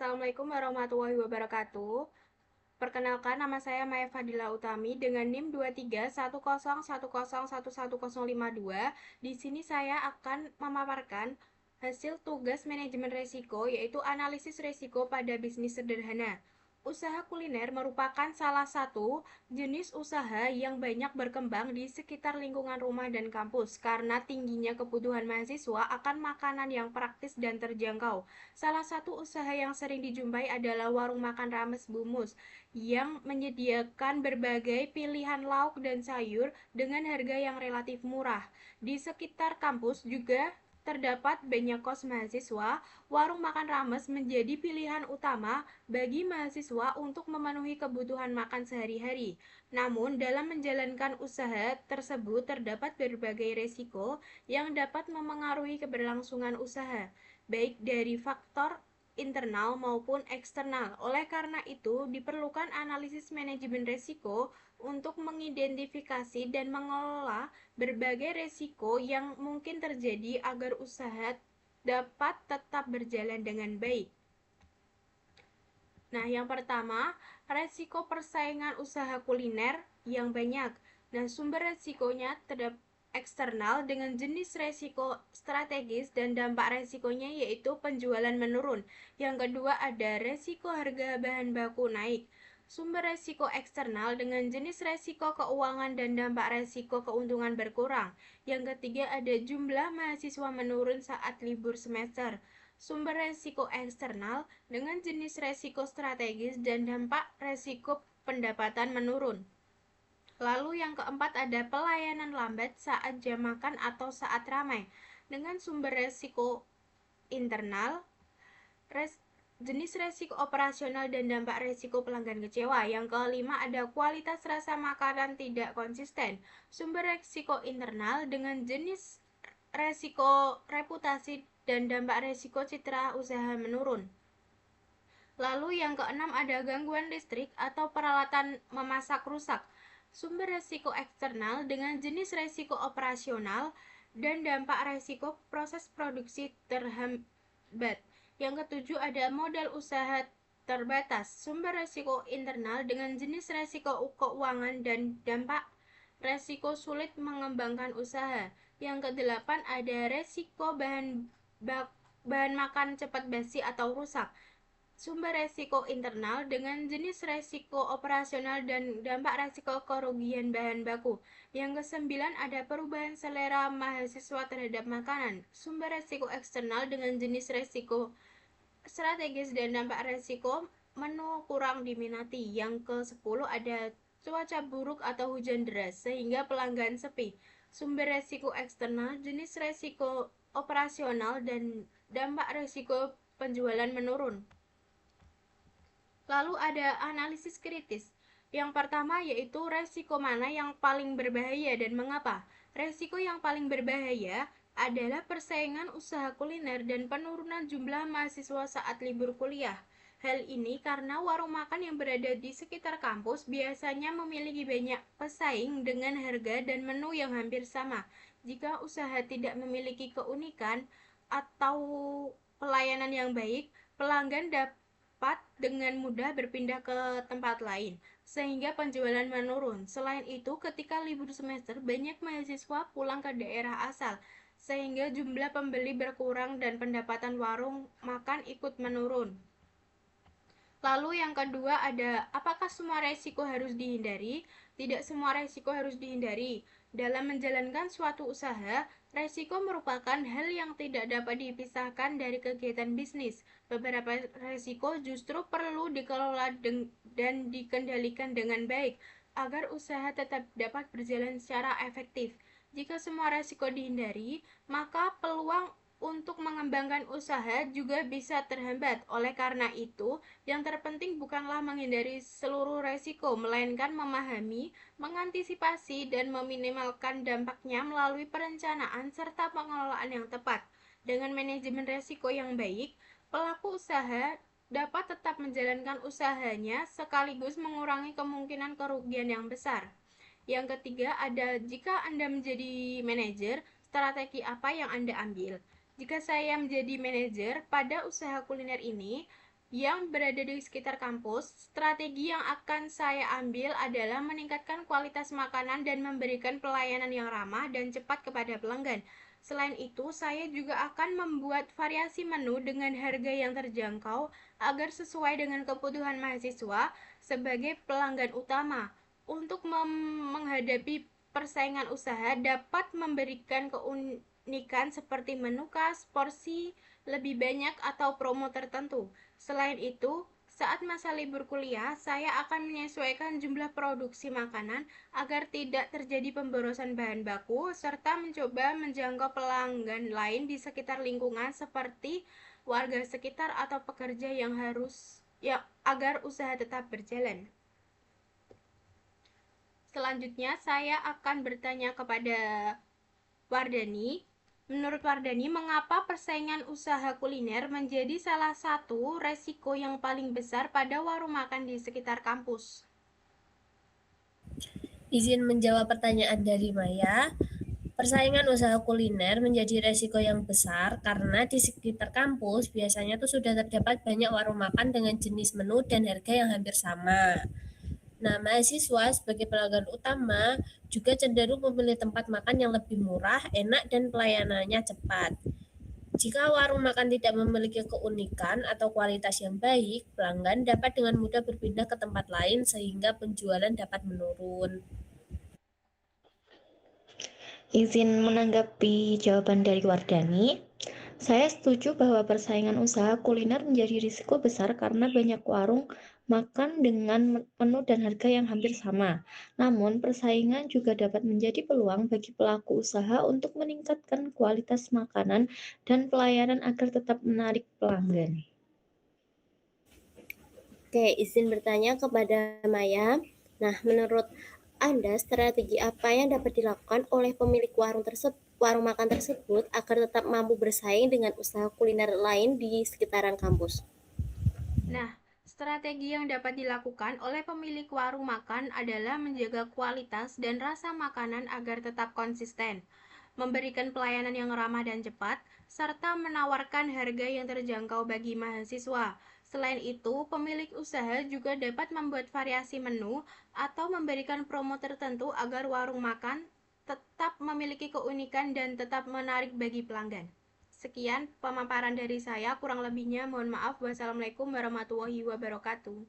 Assalamualaikum warahmatullahi wabarakatuh. Perkenalkan, nama saya Maya Fadila Utami dengan NIM 231010111052. Di sini saya akan memaparkan hasil tugas manajemen risiko, yaitu analisis risiko pada bisnis sederhana. Usaha kuliner merupakan salah satu jenis usaha yang banyak berkembang di sekitar lingkungan rumah dan kampus karena tingginya kebutuhan mahasiswa akan makanan yang praktis dan terjangkau. Salah satu usaha yang sering dijumpai adalah warung makan Rames Bumus yang menyediakan berbagai pilihan lauk dan sayur dengan harga yang relatif murah. Di sekitar kampus juga terdapat banyak kos mahasiswa. Warung makan Rames menjadi pilihan utama bagi mahasiswa untuk memenuhi kebutuhan makan sehari-hari. Namun, dalam menjalankan usaha tersebut terdapat berbagai risiko yang dapat memengaruhi keberlangsungan usaha, baik dari faktor internal maupun eksternal. Oleh karena itu, diperlukan analisis manajemen risiko untuk mengidentifikasi dan mengelola berbagai risiko yang mungkin terjadi agar usaha dapat tetap berjalan dengan baik. Nah, yang pertama, resiko persaingan usaha kuliner yang banyak. Nah, sumber resikonya terdapat eksternal dengan jenis resiko strategis dan dampak resikonya yaitu penjualan menurun. Yang kedua ada resiko harga bahan baku naik. Sumber resiko eksternal dengan jenis resiko keuangan dan dampak resiko keuntungan berkurang. Yang ketiga ada jumlah mahasiswa menurun saat libur semester. Sumber resiko eksternal dengan jenis resiko strategis dan dampak resiko pendapatan menurun. Lalu yang keempat ada pelayanan lambat saat jam makan atau saat ramai. Dengan sumber resiko internal, jenis resiko operasional dan dampak resiko pelanggan kecewa. Yang kelima ada kualitas rasa makanan tidak konsisten. Sumber resiko internal dengan jenis resiko reputasi dan dampak resiko citra usaha menurun. Lalu yang keenam ada gangguan listrik atau peralatan memasak rusak. Sumber resiko eksternal dengan jenis resiko operasional dan dampak resiko proses produksi terhambat. Yang ketujuh ada modal usaha terbatas. Sumber resiko internal dengan jenis resiko keuangan dan dampak resiko sulit mengembangkan usaha. Yang kedelapan ada resiko bahan makan cepat basi atau rusak. Sumber resiko internal dengan jenis resiko operasional dan dampak resiko kerugian bahan baku. Yang kesembilan ada perubahan selera mahasiswa terhadap makanan. Sumber resiko eksternal dengan jenis resiko strategis dan dampak resiko menu kurang diminati. Yang ke-10 ada cuaca buruk atau hujan deras sehingga pelanggan sepi. Sumber resiko eksternal, jenis resiko operasional dan dampak resiko penjualan menurun. Lalu ada analisis kritis. Yang pertama yaitu resiko mana yang paling berbahaya dan mengapa. Resiko yang paling berbahaya adalah persaingan usaha kuliner dan penurunan jumlah mahasiswa saat libur kuliah. Hal ini karena warung makan yang berada di sekitar kampus biasanya memiliki banyak pesaing dengan harga dan menu yang hampir sama. Jika usaha tidak memiliki keunikan atau pelayanan yang baik, pelanggan dapat dengan mudah berpindah ke tempat lain, sehingga penjualan menurun. Selain itu, ketika libur semester, banyak mahasiswa pulang ke daerah asal, sehingga jumlah pembeli berkurang dan pendapatan warung makan ikut menurun. Lalu yang kedua ada, apakah semua resiko harus dihindari? Tidak semua resiko harus dihindari. Dalam menjalankan suatu usaha, resiko merupakan hal yang tidak dapat dipisahkan dari kegiatan bisnis. Beberapa resiko justru perlu dikelola dan dikendalikan dengan baik agar usaha tetap dapat berjalan secara efektif. Jika semua resiko dihindari, maka peluang untuk mengembangkan usaha juga bisa terhambat. Oleh karena itu, yang terpenting bukanlah menghindari seluruh resiko, melainkan memahami, mengantisipasi, dan meminimalkan dampaknya melalui perencanaan serta pengelolaan yang tepat. Dengan manajemen resiko yang baik, pelaku usaha dapat tetap menjalankan usahanya sekaligus mengurangi kemungkinan kerugian yang besar. Yang ketiga ada, jika Anda menjadi manajer, strategi apa yang Anda ambil? Jika saya menjadi manajer pada usaha kuliner ini, yang berada di sekitar kampus, strategi yang akan saya ambil adalah meningkatkan kualitas makanan dan memberikan pelayanan yang ramah dan cepat kepada pelanggan. Selain itu, saya juga akan membuat variasi menu dengan harga yang terjangkau agar sesuai dengan kebutuhan mahasiswa sebagai pelanggan utama. Untuk menghadapi persaingan usaha dapat memberikan keunikan seperti menu khas, porsi lebih banyak atau promo tertentu. Selain itu, saat masa libur kuliah, saya akan menyesuaikan jumlah produksi makanan agar tidak terjadi pemborosan bahan baku, serta mencoba menjangkau pelanggan lain di sekitar lingkungan seperti warga sekitar atau pekerja yang harus ya agar usaha tetap berjalan. Selanjutnya, saya akan bertanya kepada Wardani. Menurut Wardani, mengapa persaingan usaha kuliner menjadi salah satu resiko yang paling besar pada warung makan di sekitar kampus? Izin menjawab pertanyaan dari Maya. Persaingan usaha kuliner menjadi resiko yang besar karena di sekitar kampus biasanya tuh sudah terdapat banyak warung makan dengan jenis menu dan harga yang hampir sama. Nah, mahasiswa sebagai pelanggan utama juga cenderung memilih tempat makan yang lebih murah, enak, dan pelayanannya cepat. Jika warung makan tidak memiliki keunikan atau kualitas yang baik, pelanggan dapat dengan mudah berpindah ke tempat lain sehingga penjualan dapat menurun. Izin menanggapi jawaban dari Wardani, saya setuju bahwa persaingan usaha kuliner menjadi risiko besar karena banyak warung makan dengan menu dan harga yang hampir sama. Namun, persaingan juga dapat menjadi peluang bagi pelaku usaha untuk meningkatkan kualitas makanan dan pelayanan agar tetap menarik pelanggan. Oke, izin bertanya kepada Maya. Nah, menurut Anda, strategi apa yang dapat dilakukan oleh pemilik warung makan tersebut agar tetap mampu bersaing dengan usaha kuliner lain di sekitaran kampus? Nah, strategi yang dapat dilakukan oleh pemilik warung makan adalah menjaga kualitas dan rasa makanan agar tetap konsisten, memberikan pelayanan yang ramah dan cepat, serta menawarkan harga yang terjangkau bagi mahasiswa. Selain itu, pemilik usaha juga dapat membuat variasi menu atau memberikan promo tertentu agar warung makan tetap memiliki keunikan dan tetap menarik bagi pelanggan. Sekian pemaparan dari saya, kurang lebihnya mohon maaf. Wassalamualaikum warahmatullahi wabarakatuh.